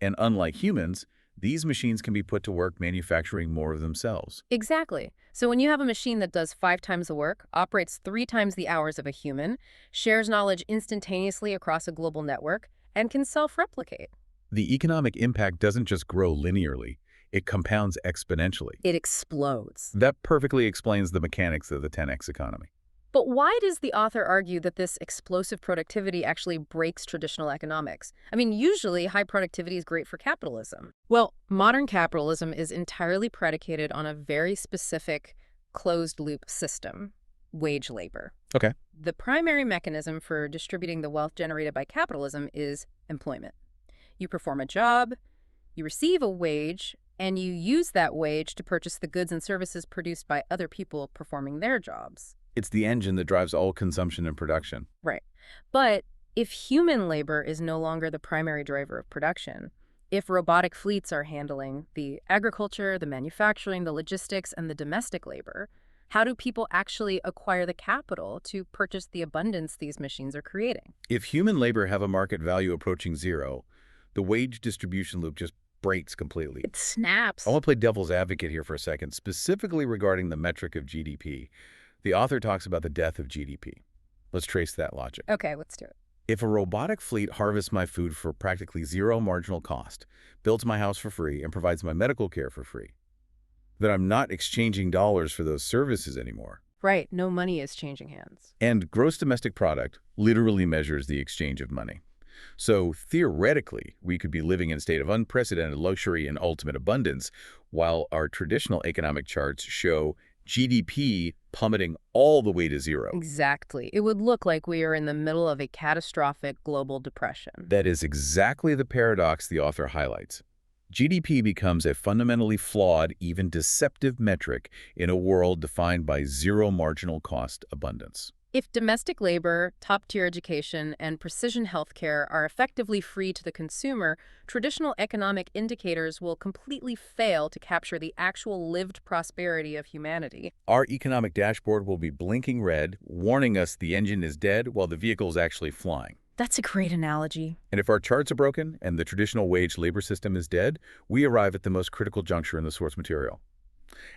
[SPEAKER 1] And unlike humans, these machines can be put to work manufacturing more of themselves.
[SPEAKER 2] Exactly. So when you have a machine that does 5 times the work, operates 3 times the hours of a human, shares knowledge instantaneously across a global network, and can self-replicate.
[SPEAKER 1] The economic impact doesn't just grow linearly. It compounds exponentially.
[SPEAKER 2] It explodes.
[SPEAKER 1] That perfectly explains the mechanics of the 10x economy.
[SPEAKER 2] But why does the author argue that this explosive productivity actually breaks traditional economics? I mean, usually high productivity is great for capitalism. Well, modern capitalism is entirely predicated on a very specific closed-loop system. wage labor.
[SPEAKER 1] Okay.
[SPEAKER 2] The primary mechanism for distributing the wealth generated by capitalism is employment. You perform a job, you receive a wage, and you use that wage to purchase the goods and services produced by other people performing their jobs.
[SPEAKER 1] It's the engine that drives all consumption and production.
[SPEAKER 2] Right. But if human labor is no longer the primary driver of production, if robotic fleets are handling the agriculture, the manufacturing, the logistics, and the domestic labor, how do people actually acquire the capital to purchase the abundance these machines are creating?
[SPEAKER 1] If human labor have a market value approaching zero, the wage distribution loop just breaks completely.
[SPEAKER 2] It snaps.
[SPEAKER 1] I want to play devil's advocate here for a second, specifically regarding the metric of GDP. The author talks about the death of GDP. Let's trace that logic.
[SPEAKER 2] Okay, let's do it.
[SPEAKER 1] If a robotic fleet harvests my food for practically zero marginal cost, builds my house for free, and provides my medical care for free, then I'm not exchanging dollars for those services anymore.
[SPEAKER 2] Right, no money is changing hands.
[SPEAKER 1] And gross domestic product literally measures the exchange of money. So theoretically, we could be living in a state of unprecedented luxury and ultimate abundance, while our traditional economic charts show GDP plummeting all the way to zero.
[SPEAKER 2] Exactly. It would look like we are in the middle of a catastrophic global depression.
[SPEAKER 1] That is exactly the paradox the author highlights. GDP becomes a fundamentally flawed, even deceptive metric in a world defined by zero marginal cost abundance.
[SPEAKER 2] If domestic labor, top-tier education, and precision healthcare are effectively free to the consumer, traditional economic indicators will completely fail to capture the actual lived prosperity of humanity.
[SPEAKER 1] Our economic dashboard will be blinking red, warning us the engine is dead while the vehicle is actually flying.
[SPEAKER 2] That's a great analogy.
[SPEAKER 1] And if our charts are broken and the traditional wage labor system is dead, we arrive at the most critical juncture in the source material.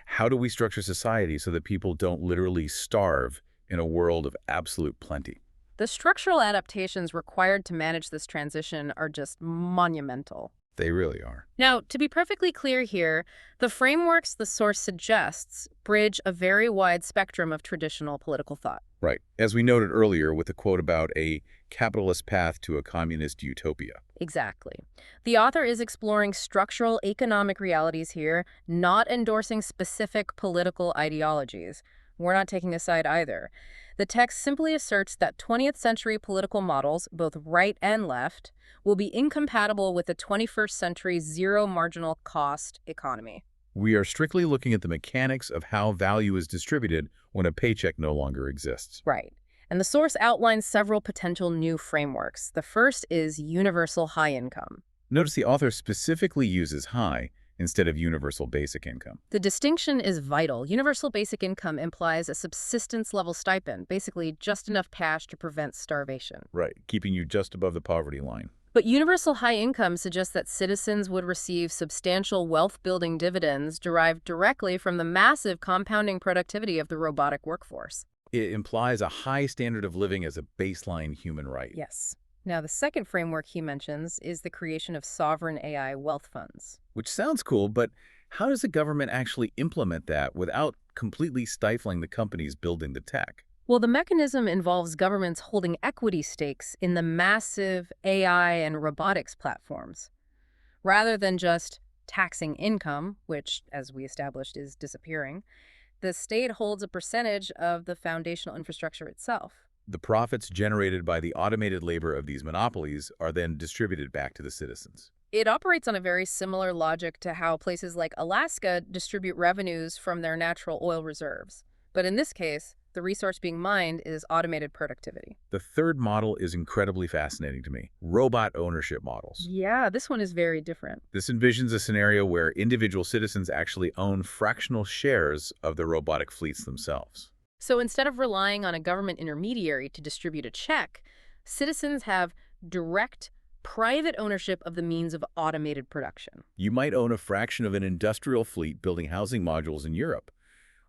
[SPEAKER 1] How do we structure society so that people don't literally starve in a world of absolute plenty?
[SPEAKER 2] The structural adaptations required to manage this transition are just monumental.
[SPEAKER 1] They really are.
[SPEAKER 2] Now, to be perfectly clear here, the frameworks the source suggests bridge a very wide spectrum of traditional political thought.
[SPEAKER 1] Right. As we noted earlier with the quote about a capitalist path to a communist utopia.
[SPEAKER 2] Exactly. The author is exploring structural economic realities here, not endorsing specific political ideologies. We're not taking a side either. The text simply asserts that 20th century political models, both right and left, will be incompatible with the 21st century zero marginal cost economy.
[SPEAKER 1] We are strictly looking at the mechanics of how value is distributed when a paycheck no longer exists.
[SPEAKER 2] Right. And the source outlines several potential new frameworks. The first is universal high income.
[SPEAKER 1] Notice the author specifically uses high instead of universal basic income.
[SPEAKER 2] The distinction is vital. Universal basic income implies a subsistence-level stipend, basically just enough cash to prevent starvation.
[SPEAKER 1] Right, keeping you just above the poverty line.
[SPEAKER 2] But universal high income suggests that citizens would receive substantial wealth-building dividends derived directly from the massive compounding productivity of the robotic workforce.
[SPEAKER 1] It implies a high standard of living as a baseline human right.
[SPEAKER 2] Yes. Now, the second framework he mentions is the creation of sovereign AI wealth funds.
[SPEAKER 1] Which sounds cool, but how does the government actually implement that without completely stifling the companies building the tech?
[SPEAKER 2] Well, the mechanism involves governments holding equity stakes in the massive AI and robotics platforms. Rather than just taxing income, which, as we established, is disappearing, the state holds a percentage of the foundational infrastructure itself.
[SPEAKER 1] The profits generated by the automated labor of these monopolies are then distributed back to the citizens.
[SPEAKER 2] It operates on a very similar logic to how places like Alaska distribute revenues from their natural oil reserves. But in this case, the resource being mined is automated productivity.
[SPEAKER 1] The third model is incredibly fascinating to me: robot ownership models.
[SPEAKER 2] Yeah, this one is very different.
[SPEAKER 1] This envisions a scenario where individual citizens actually own fractional shares of the robotic fleets themselves.
[SPEAKER 2] So instead of relying on a government intermediary to distribute a check, citizens have direct private ownership of the means of automated production.
[SPEAKER 1] You might own a fraction of an industrial fleet building housing modules in Europe,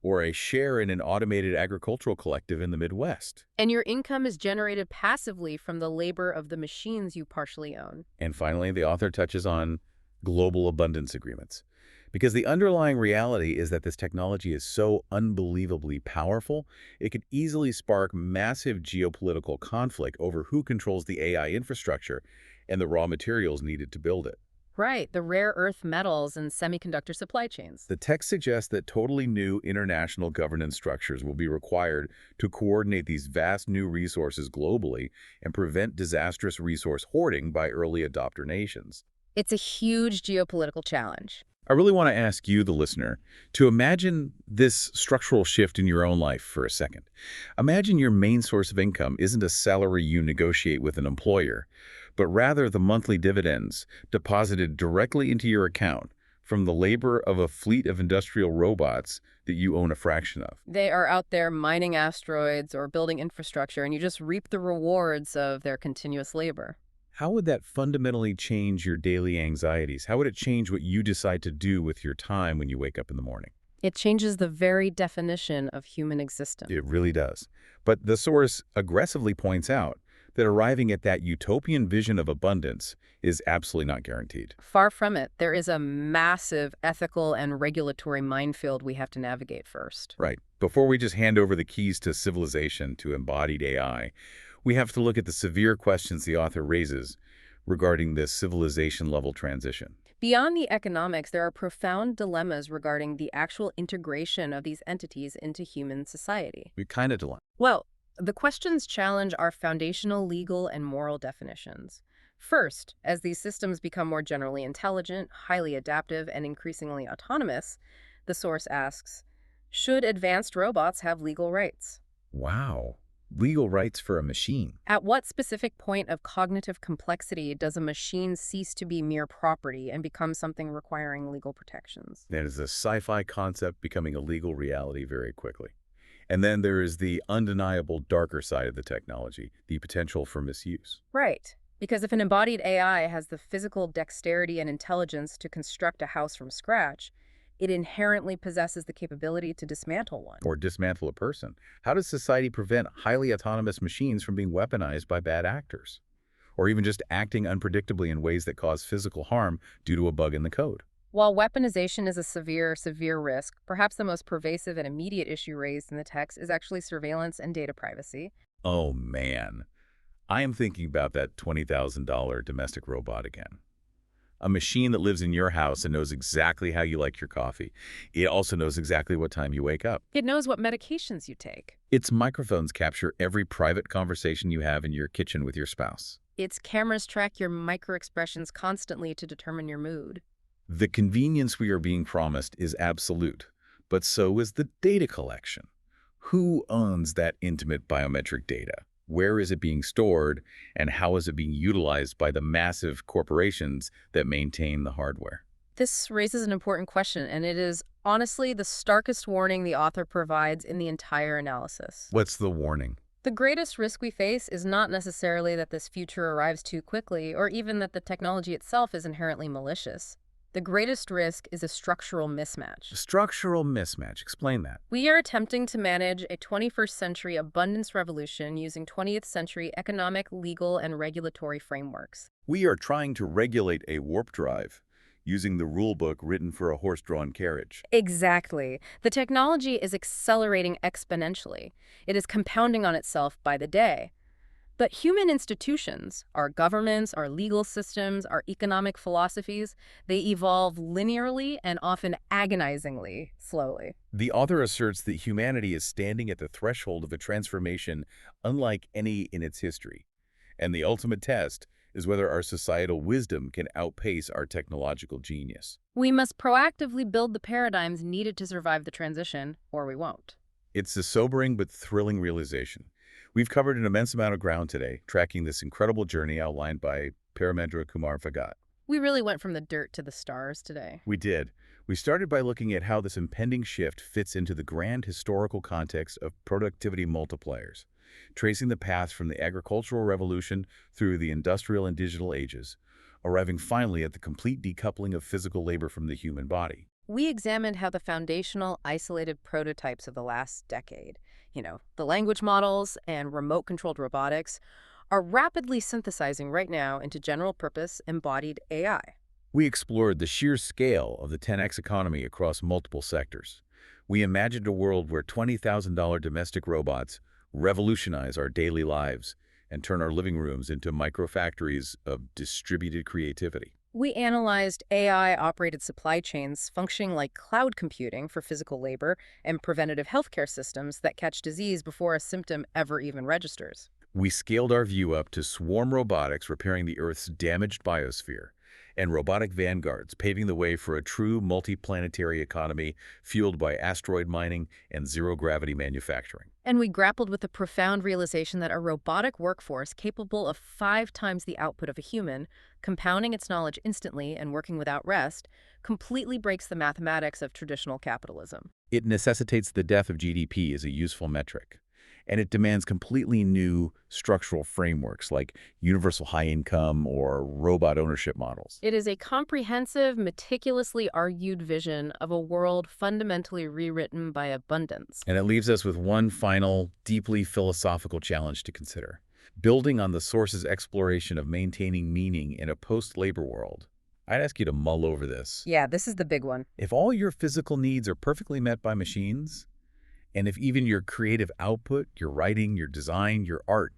[SPEAKER 1] or a share in an automated agricultural collective in the Midwest.
[SPEAKER 2] And your income is generated passively from the labor of the machines you partially own.
[SPEAKER 1] And finally, the author touches on global abundance agreements. Because the underlying reality is that this technology is so unbelievably powerful, it could easily spark massive geopolitical conflict over who controls the AI infrastructure and the raw materials needed to build it.
[SPEAKER 2] Right, the rare earth metals and semiconductor supply chains.
[SPEAKER 1] The text suggests that totally new international governance structures will be required to coordinate these vast new resources globally and prevent disastrous resource hoarding by early adopter nations.
[SPEAKER 2] It's a huge geopolitical challenge.
[SPEAKER 1] I really want to ask you, the listener, to imagine this structural shift in your own life for a second. Imagine your main source of income isn't a salary you negotiate with an employer, but rather the monthly dividends deposited directly into your account from the labor of a fleet of industrial robots that you own a fraction of.
[SPEAKER 2] They are out there mining asteroids or building infrastructure, and you just reap the rewards of their continuous labor.
[SPEAKER 1] How would that fundamentally change your daily anxieties? How would it change what you decide to do with your time when you wake up in the morning?
[SPEAKER 2] It changes the very definition of human existence.
[SPEAKER 1] It really does. But the source aggressively points out that arriving at that utopian vision of abundance is absolutely not guaranteed.
[SPEAKER 2] Far from it, there is a massive ethical and regulatory minefield we have to navigate first.
[SPEAKER 1] Right. Before we just hand over the keys to civilization to embodied AI, we have to look at the severe questions the author raises regarding this civilization-level transition.
[SPEAKER 2] Beyond the economics, there are profound dilemmas regarding the actual integration of these entities into human society.
[SPEAKER 1] We kind of dilemma.
[SPEAKER 2] Well, the questions challenge our foundational legal and moral definitions. First, as these systems become more generally intelligent, highly adaptive, and increasingly autonomous, the source asks, should advanced robots have legal rights?
[SPEAKER 1] Wow. Legal rights for a machine.
[SPEAKER 2] At what specific point of cognitive complexity does a machine cease to be mere property and become something requiring legal protections?
[SPEAKER 1] That is a sci-fi concept becoming a legal reality very quickly. And then there is the undeniable darker side of the technology, the potential for misuse.
[SPEAKER 2] Right. Because if an embodied AI has the physical dexterity and intelligence to construct a house from scratch, it inherently possesses the capability to dismantle one.
[SPEAKER 1] Or dismantle a person. How does society prevent highly autonomous machines from being weaponized by bad actors? Or even just acting unpredictably in ways that cause physical harm due to a bug in the code?
[SPEAKER 2] While weaponization is a severe risk, perhaps the most pervasive and immediate issue raised in the text is actually surveillance and data privacy.
[SPEAKER 1] Oh man, I am thinking about that $20,000 domestic robot again. A machine that lives in your house and knows exactly how you like your coffee. It also knows exactly what time you wake up.
[SPEAKER 2] It knows what medications you take.
[SPEAKER 1] Its microphones capture every private conversation you have in your kitchen with your spouse.
[SPEAKER 2] Its cameras track your microexpressions constantly to determine your mood.
[SPEAKER 1] The convenience we are being promised is absolute, but so is the data collection. Who owns that intimate biometric data? Where is it being stored, and how is it being utilized by the massive corporations that maintain the hardware?
[SPEAKER 2] This raises an important question, and it is honestly the starkest warning the author provides in the entire analysis.
[SPEAKER 1] What's the warning?
[SPEAKER 2] The greatest risk we face is not necessarily that this future arrives too quickly, or even that the technology itself is inherently malicious. The greatest risk is a structural mismatch.
[SPEAKER 1] Structural mismatch. Explain that.
[SPEAKER 2] We are attempting to manage a 21st century abundance revolution using 20th century economic, legal, and regulatory frameworks.
[SPEAKER 1] We are trying to regulate a warp drive using the rule book written for a horse-drawn carriage.
[SPEAKER 2] Exactly. The technology is accelerating exponentially. It is compounding on itself by the day. But human institutions, our governments, our legal systems, our economic philosophies, they evolve linearly and often agonizingly slowly.
[SPEAKER 1] The author asserts that humanity is standing at the threshold of a transformation unlike any in its history. And the ultimate test is whether our societal wisdom can outpace our technological genius.
[SPEAKER 2] We must proactively build the paradigms needed to survive the transition, or we won't.
[SPEAKER 1] It's a sobering but thrilling realization. We've covered an immense amount of ground today, tracking this incredible journey outlined by Paramendra Kumar Phagat.
[SPEAKER 2] We really went from the dirt to the stars today.
[SPEAKER 1] We did. We started by looking at how this impending shift fits into the grand historical context of productivity multipliers, tracing the path from the agricultural revolution through the industrial and digital ages, arriving finally at the complete decoupling of physical labor from the human body.
[SPEAKER 2] We examined how the foundational, isolated prototypes of the last decade, the language models and remote-controlled robotics, are rapidly synthesizing right now into general-purpose embodied AI.
[SPEAKER 1] We explored the sheer scale of the 10x economy across multiple sectors. We imagined a world where $20,000 domestic robots revolutionize our daily lives and turn our living rooms into microfactories of distributed creativity.
[SPEAKER 2] We analyzed AI-operated supply chains functioning like cloud computing for physical labor and preventative healthcare systems that catch disease before a symptom ever even registers.
[SPEAKER 1] We scaled our view up to swarm robotics repairing the Earth's damaged biosphere, and robotic vanguards paving the way for a true multiplanetary economy fueled by asteroid mining and zero-gravity manufacturing.
[SPEAKER 2] And we grappled with the profound realization that a robotic workforce capable of 5 times the output of a human, compounding its knowledge instantly and working without rest, completely breaks the mathematics of traditional capitalism.
[SPEAKER 1] It necessitates the death of GDP as a useful metric, and it demands completely new structural frameworks like universal high income or robot ownership models.
[SPEAKER 2] It is a comprehensive, meticulously argued vision of a world fundamentally rewritten by abundance.
[SPEAKER 1] And it leaves us with one final, deeply philosophical challenge to consider. Building on the source's exploration of maintaining meaning in a post-labor world, I'd ask you to mull over this.
[SPEAKER 2] Yeah, this is the big one.
[SPEAKER 1] If all your physical needs are perfectly met by machines, and if even your creative output, your writing, your design, your art,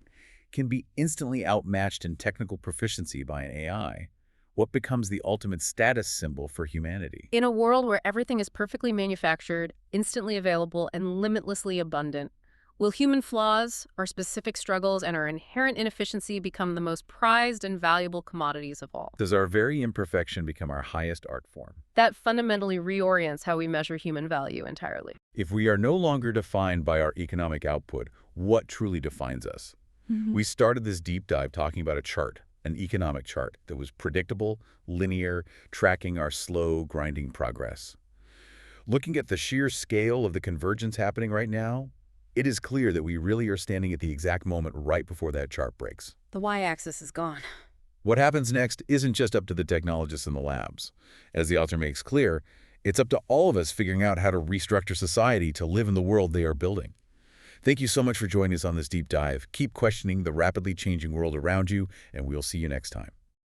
[SPEAKER 1] can be instantly outmatched in technical proficiency by an AI, what becomes the ultimate status symbol for humanity?
[SPEAKER 2] In a world where everything is perfectly manufactured, instantly available, and limitlessly abundant, will human flaws, our specific struggles, and our inherent inefficiency become the most prized and valuable commodities of all?
[SPEAKER 1] Does our very imperfection become our highest art form?
[SPEAKER 2] That fundamentally reorients how we measure human value entirely.
[SPEAKER 1] If we are no longer defined by our economic output, what truly defines us? We started this deep dive talking about a chart, an economic chart that was predictable, linear, tracking our slow, grinding progress. Looking at the sheer scale of the convergence happening right now, it is clear that we really are standing at the exact moment right before that chart breaks.
[SPEAKER 2] The y-axis is gone.
[SPEAKER 1] What happens next isn't just up to the technologists in the labs. As the author makes clear, it's up to all of us figuring out how to restructure society to live in the world they are building. Thank you so much for joining us on this deep dive. Keep questioning the rapidly changing world around you, and we'll see you next time.